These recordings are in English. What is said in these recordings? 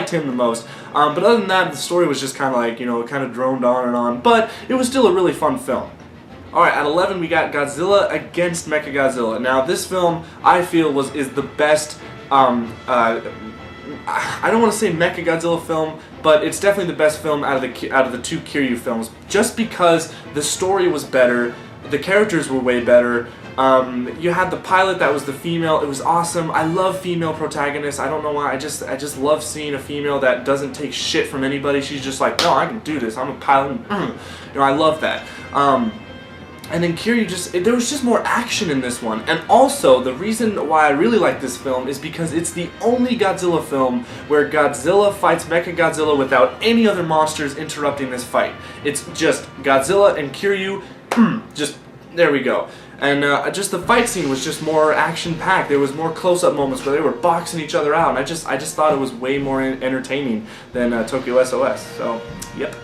liked him the most. But other than that, the story was just kind of like, you know, kind of droned on and on. But it was still a really fun film. Alright, at 11 we got Godzilla against Mechagodzilla. Now this film, I feel, is the best, I don't want to say Mechagodzilla film, but it's definitely the best film out of the two Kiryu films, just because the story was better, the characters were way better. You had the pilot that was the female. It was awesome. I love female protagonists. I don't know why. I just love seeing a female that doesn't take shit from anybody. She's just like, no, I can do this. I'm a pilot. You know, I love that. And then Kiryu there was just more action in this one. And also, the reason why I really like this film is because it's the only Godzilla film where Godzilla fights Mechagodzilla without any other monsters interrupting this fight. It's just Godzilla and Kiryu, just, there we go. And just the fight scene was just more action-packed. There was more close-up moments where they were boxing each other out, and I just thought it was way more entertaining than Tokyo SOS. So, yep.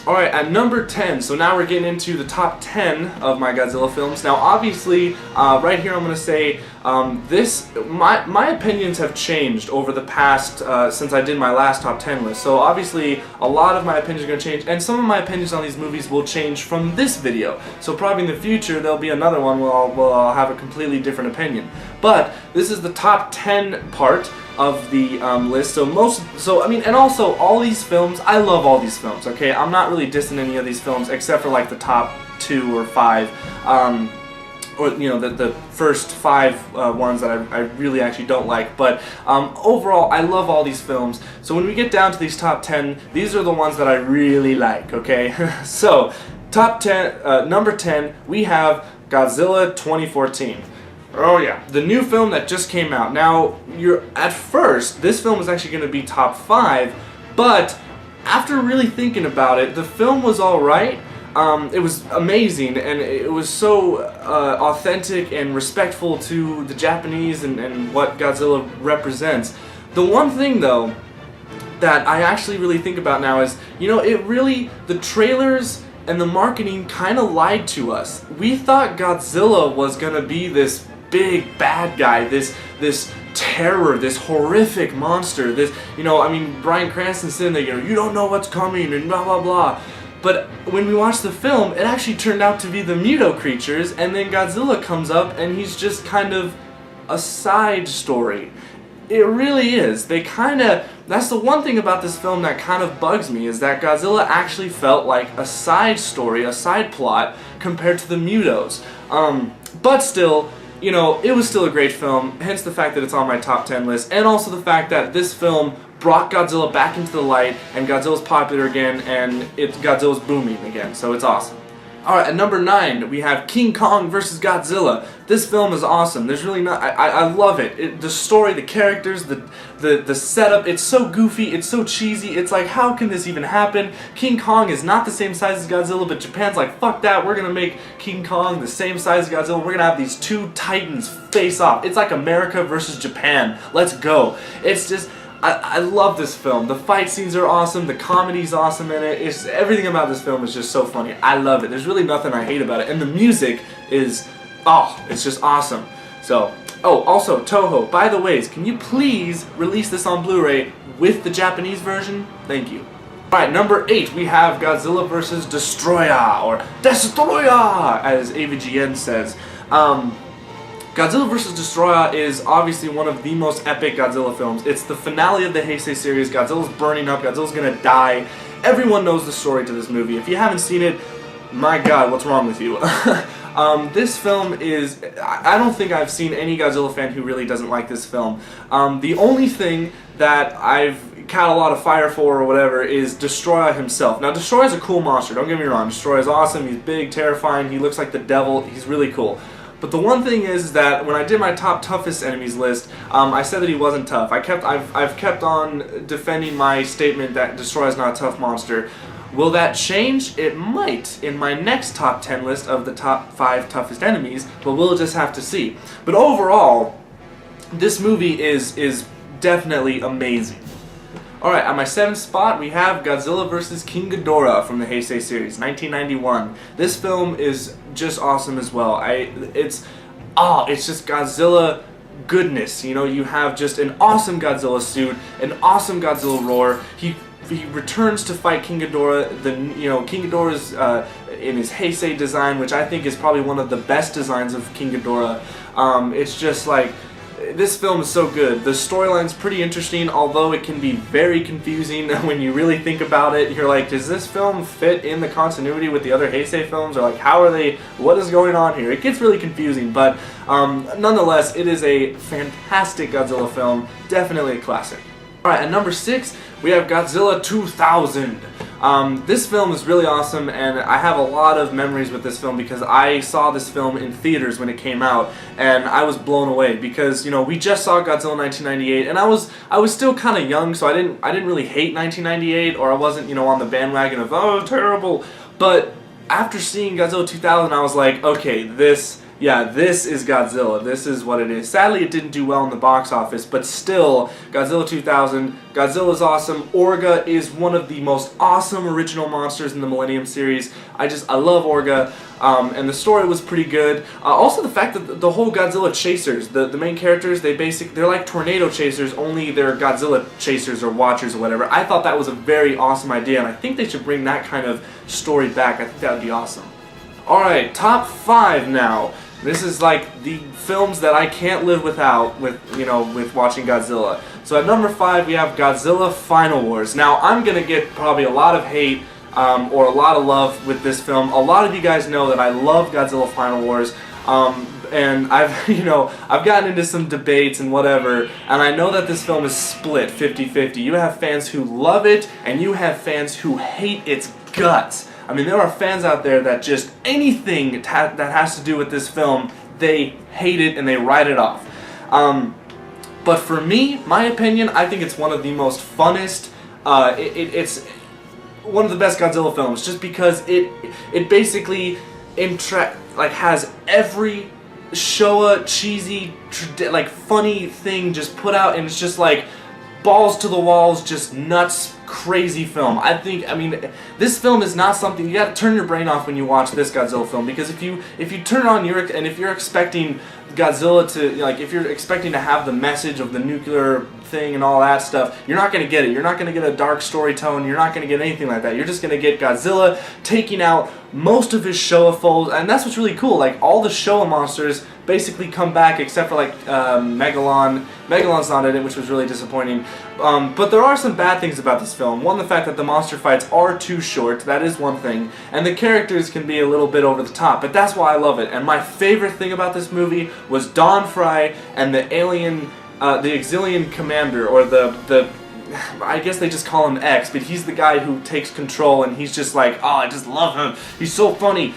Alright, at number 10, so now we're getting into the top 10 of my Godzilla films. Now obviously, right here I'm going to say, my opinions have changed over the past, since I did my last top 10 list. So obviously, a lot of my opinions are going to change, and some of my opinions on these movies will change from this video. So probably in the future, there'll be another one where I'll have a completely different opinion. But this is the top 10 part of the list. And also all these films, I love all these films, okay? I'm not really dissing any of these films except for like the top 2 or 5, or you know, the first 5 ones that I really actually don't like. But overall, I love all these films. So when we get down to these top 10, these are the ones that I really like, okay? So top 10, number 10, we have Godzilla 2014. Oh yeah, the new film that just came out. Now, at first, this film was actually going to be top 5, but after really thinking about it, the film was alright. It was amazing, and it was so authentic and respectful to the Japanese and what Godzilla represents. The one thing, though, that I actually really think about now is, you know, the trailers and the marketing kind of lied to us. We thought Godzilla was going to be this big bad guy, this terror, this horrific monster, this, you know, I mean, Bryan Cranston sitting there, you know, you don't know what's coming and blah blah blah. But when we watched the film, it actually turned out to be the Muto creatures, and then Godzilla comes up and he's just kind of a side story. It really is. That's the one thing about this film that kind of bugs me, is that Godzilla actually felt like a side story, a side plot, compared to the Mutos. But still, you know, it was still a great film, hence the fact that it's on my top 10 list, and also the fact that this film brought Godzilla back into the light, and Godzilla's popular again, and Godzilla's booming again, so it's awesome. Alright, at number 9, we have King Kong vs. Godzilla. This film is awesome. There's really not... I love it. The story, the characters, the setup, it's so goofy, it's so cheesy, it's like, how can this even happen? King Kong is not the same size as Godzilla, but Japan's like, fuck that, we're gonna make King Kong the same size as Godzilla, we're gonna have these two titans face off. It's like America versus Japan. Let's go. It's just... I love this film. The fight scenes are awesome, the comedy's awesome in it, everything about this film is just so funny. I love it. There's really nothing I hate about it. And the music is, it's just awesome. So, also, Toho, by the ways, can you please release this on Blu-ray with the Japanese version? Thank you. Alright, number 8, we have Godzilla vs. Destroyer, or Destroyer, as AVGN says. Godzilla vs. Destroyer is obviously one of the most epic Godzilla films. It's the finale of the Heisei series. Godzilla's burning up. Godzilla's gonna die. Everyone knows the story to this movie. If you haven't seen it, my god, what's wrong with you? This film is... I don't think I've seen any Godzilla fan who really doesn't like this film. The only thing that I've caught a lot of fire for or whatever is Destroyer himself. Now, Destroyer's a cool monster. Don't get me wrong. Destroyer's awesome. He's big, terrifying. He looks like the devil. He's really cool. But the one thing is that when I did my top toughest enemies list, I said that he wasn't tough. I've kept on defending my statement that Destroyer is not a tough monster. Will that change? It might in my next top 10 list of the top 5 toughest enemies, but we'll just have to see. But overall, this movie is definitely amazing. Alright, at my 7th spot, we have Godzilla vs. King Ghidorah from the Heisei series, 1991. This film is just awesome as well. It's just Godzilla goodness. You know, you have just an awesome Godzilla suit, an awesome Godzilla roar. He returns to fight King Ghidorah. King Ghidorah's in his Heisei design, which I think is probably one of the best designs of King Ghidorah. It's just like, this film is so good. The storyline's pretty interesting, although it can be very confusing when you really think about it. You're like, does this film fit in the continuity with the other Heisei films? Or like, what is going on here? It gets really confusing, but nonetheless, it is a fantastic Godzilla film. Definitely a classic. Alright, at number 6, we have Godzilla 2000. This film is really awesome, and I have a lot of memories with this film because I saw this film in theaters when it came out, and I was blown away because, you know, we just saw Godzilla 1998, and I was still kind of young, so I didn't really hate 1998, or I wasn't, you know, on the bandwagon of, oh, terrible. But after seeing Godzilla 2000, I was like, okay, this is Godzilla. This is what it is. Sadly, it didn't do well in the box office, but still, Godzilla 2000, Godzilla's awesome. Orga is one of the most awesome original monsters in the Millennium series. I love Orga, and the story was pretty good. Also, the fact that the whole Godzilla chasers, the main characters, they're like tornado chasers, only they're Godzilla chasers or watchers or whatever. I thought that was a very awesome idea, and I think they should bring that kind of story back. I think that would be awesome. Alright, top 5 now. This is like the films that I can't live without with watching Godzilla. So at number 5 we have Godzilla Final Wars. Now I'm gonna get probably a lot of hate or a lot of love with this film. A lot of you guys know that I love Godzilla Final Wars. And I've gotten into some debates and whatever, and I know that this film is split 50-50. You have fans who love it, and you have fans who hate its guts. I mean, there are fans out there that just anything that has to do with this film, they hate it and they write it off. But for me, my opinion, I think it's one of the most funnest, it's one of the best Godzilla films, just because it basically has every Showa cheesy, like funny thing just put out, and it's just like balls to the walls, just nuts, crazy film. I mean, this film is not something you got to turn your brain off when you watch this Godzilla film, because if you turn it on, if you're expecting Godzilla to, like, if you're expecting to have the message of the nuclear thing and all that stuff, you're not going to get it. You're not going to get a dark story tone. You're not going to get anything like that. You're just going to get Godzilla taking out most of his Showa foes, and that's what's really cool. Like, all the Showa monsters basically come back except for like Megalon. Megalon's not in it, which was really disappointing. But there are some bad things about this film. One, the fact that the monster fights are too short. That is one thing. And the characters can be a little bit over the top, but that's why I love it. And my favorite thing about this movie was Don Fry and the alien, the Exilian commander, or the I guess they just call him X, but he's the guy who takes control, and he's just like, oh, I just love him. He's so funny.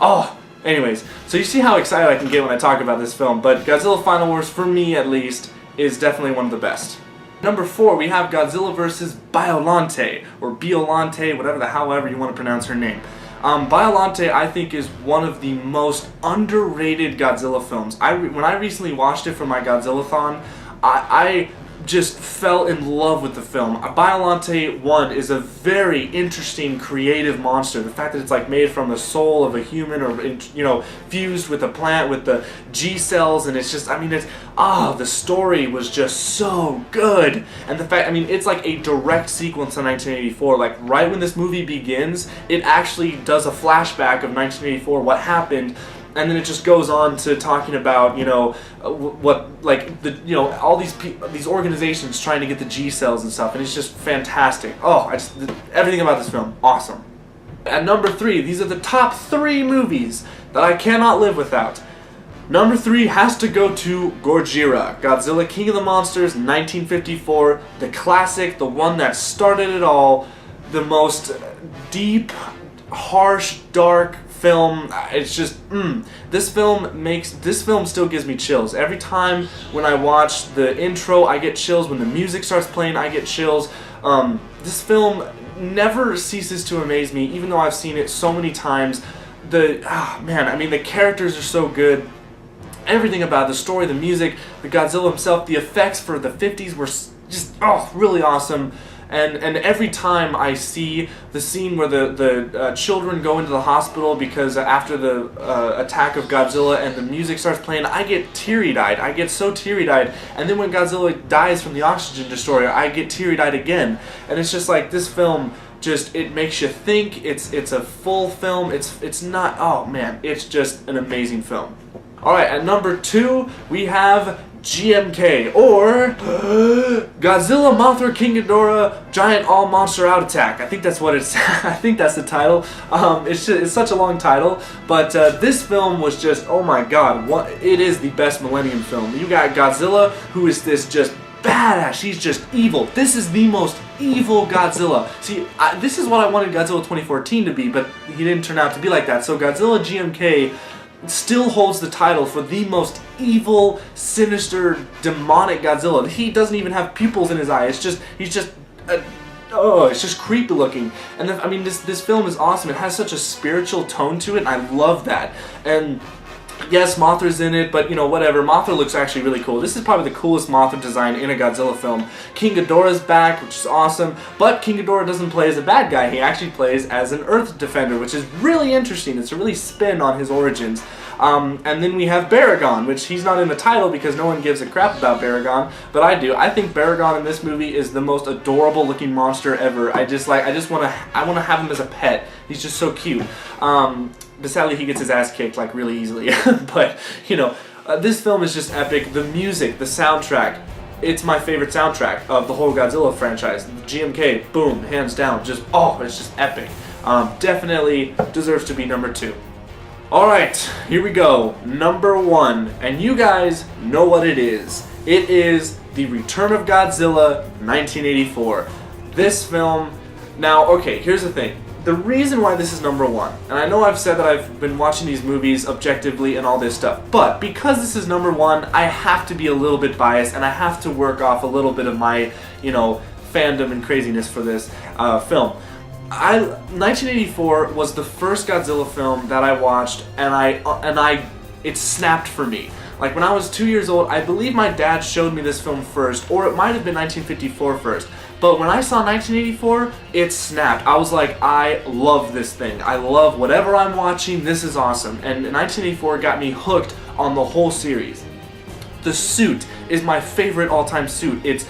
Oh, anyways, so you see how excited I can get when I talk about this film, but Godzilla Final Wars, for me at least, is definitely one of the best. Number 4, we have Godzilla vs. Biollante, or Biollante, however you want to pronounce her name. Biollante, I think, is one of the most underrated Godzilla films. When I recently watched it for my Godzilla-thon, I just fell in love with the film. Biollante 1 is a very interesting, creative monster. The fact that it's like made from the soul of a human, or fused with a plant with the G cells, and it's just, I mean, the story was just so good. And the fact, I mean, it's like a direct sequence to 1984. Like, right when this movie begins, it actually does a flashback of 1984, what happened. And then it just goes on to talking about, all these organizations trying to get the G cells and stuff, and it's just fantastic. Oh, everything about this film, awesome. At number 3, these are the top 3 movies that I cannot live without. Number 3 has to go to Gojira, Godzilla King of the Monsters, 1954, the classic, the one that started it all, the most deep, harsh, dark film. It's just this film still gives me chills every time when I watch the intro. I get chills when the music starts playing. I get chills. This film never ceases to amaze me, even though I've seen it so many times. The characters are so good. Everything about the story, the music, the Godzilla himself, the effects for the 50s were just really awesome. And every time I see the scene where the children go into the hospital because after the attack of Godzilla and the music starts playing, I get teary-eyed. I get so teary-eyed. And then when Godzilla dies from the oxygen destroyer, I get teary-eyed again. And it's just like, this film just, it makes you think. It's a full film. It's not, oh man, it's just an amazing film. Alright, at number 2, we have GMK, or Godzilla, Mothra, King Ghidorah, Giant All-Monster Out Attack. I think that's what it's, I think that's the title. It's such a long title, but this film was just, oh my god, it is the best Millennium film. You got Godzilla, who is this just badass, he's just evil. This is the most evil Godzilla. See, this is what I wanted Godzilla 2014 to be, but he didn't turn out to be like that. So Godzilla GMK still holds the title for the most evil, sinister, demonic Godzilla. He doesn't even have pupils in his eye. It's just, he's just, it's just creepy looking. And I mean, this film is awesome. It has such a spiritual tone to it, and I love that. And yes, Mothra's in it, but you know, whatever. Mothra looks actually really cool. This is probably the coolest Mothra design in a Godzilla film. King Ghidorah's back, which is awesome, but King Ghidorah doesn't play as a bad guy. He actually plays as an Earth Defender, which is really interesting. It's a really spin on his origins. And then we have Baragon, which he's not in the title because no one gives a crap about Baragon, but I do. I think Baragon in this movie is the most adorable looking monster ever. I want to have him as a pet. He's just so cute. But sadly he gets his ass kicked like really easily. But you know, this film is just epic. The music, the soundtrack, it's my favorite soundtrack of the whole Godzilla franchise. GMK, boom, hands down, just, oh, it's just epic. Definitely deserves to be number 2. Alright, here we go. Number 1, and you guys know what it is. It is The Return of Godzilla 1984. This film, now, okay, here's the thing. The reason why this is number 1, and I know I've said that I've been watching these movies objectively and all this stuff, but because this is number 1, I have to be a little bit biased, and I have to work off a little bit of my, you know, fandom and craziness for this film. 1984 was the first Godzilla film that I watched, and it snapped for me. Like, when I was 2 years old, I believe my dad showed me this film first, or it might have been 1954 first. But when I saw 1984, it snapped. I was like, I love this thing. I love whatever I'm watching. This is awesome. And 1984 got me hooked on the whole series. The suit is my favorite all-time suit. It's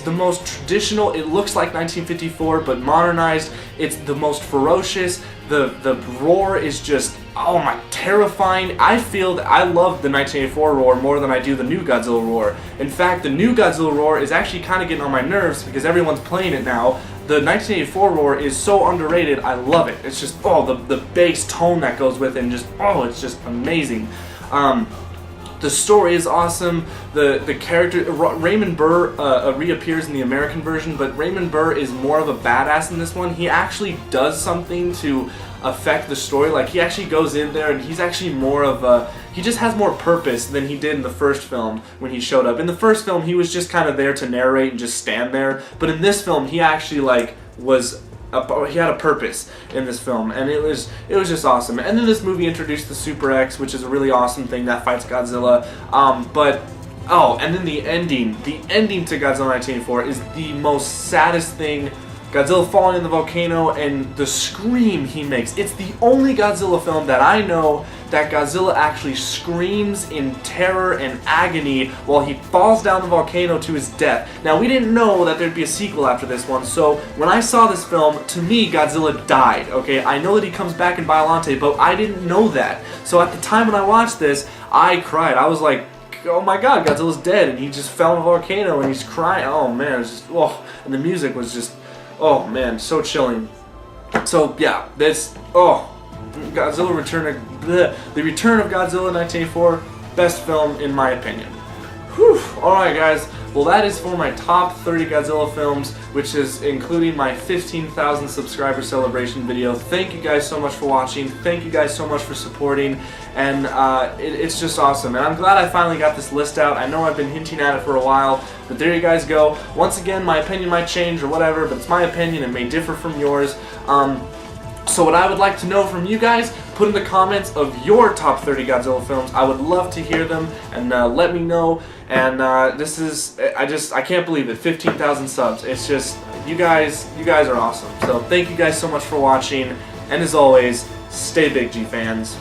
the most traditional. It looks like 1954, but modernized. It's the most ferocious. The roar is just, oh my, terrifying. I feel that I love the 1984 roar more than I do the new Godzilla roar. In fact, the new Godzilla roar is actually kind of getting on my nerves because everyone's playing it now. The 1984 roar is so underrated. I love it. It's just, oh, the bass tone that goes with it, and just, oh, it's just amazing. The story is awesome. The character, Raymond Burr reappears in the American version, but Raymond Burr is more of a badass in this one. He actually does something to affect the story. Like, he actually goes in there and he's actually more of a, he just has more purpose than he did in the first film when he showed up. In the first film, he was just kind of there to narrate and just stand there, but in this film, he actually like he had a purpose in this film, and it was just awesome. And then this movie introduced the Super X, which is a really awesome thing that fights Godzilla. And then the ending to Godzilla 1984 is the most saddest thing. Godzilla falling in the volcano and the scream he makes. It's the only Godzilla film that I know that Godzilla actually screams in terror and agony while he falls down the volcano to his death. Now, we didn't know that there'd be a sequel after this one, so when I saw this film, to me, Godzilla died, okay? I know that he comes back in Biollante, but I didn't know that. So at the time when I watched this, I cried. I was like, oh my god, Godzilla's dead, and he just fell in a volcano, and he's crying. Oh man, it was just, oh, and the music was just, oh man, so chilling. So yeah, Godzilla The Return of Godzilla 1984, best film in my opinion. Whew. Alright guys, well that is for my top 30 Godzilla films, which is including my 15,000 subscriber celebration video. Thank you guys so much for watching, thank you guys so much for supporting, and it's just awesome. And I'm glad I finally got this list out. I know I've been hinting at it for a while, but there you guys go. Once again, my opinion might change or whatever, but it's my opinion, it may differ from yours. So what I would like to know from you guys, put in the comments of your top 30 Godzilla films. I would love to hear them, and let me know. And I can't believe it, 15,000 subs. It's just, You guys are awesome. So thank you guys so much for watching, and as always, stay big, G fans.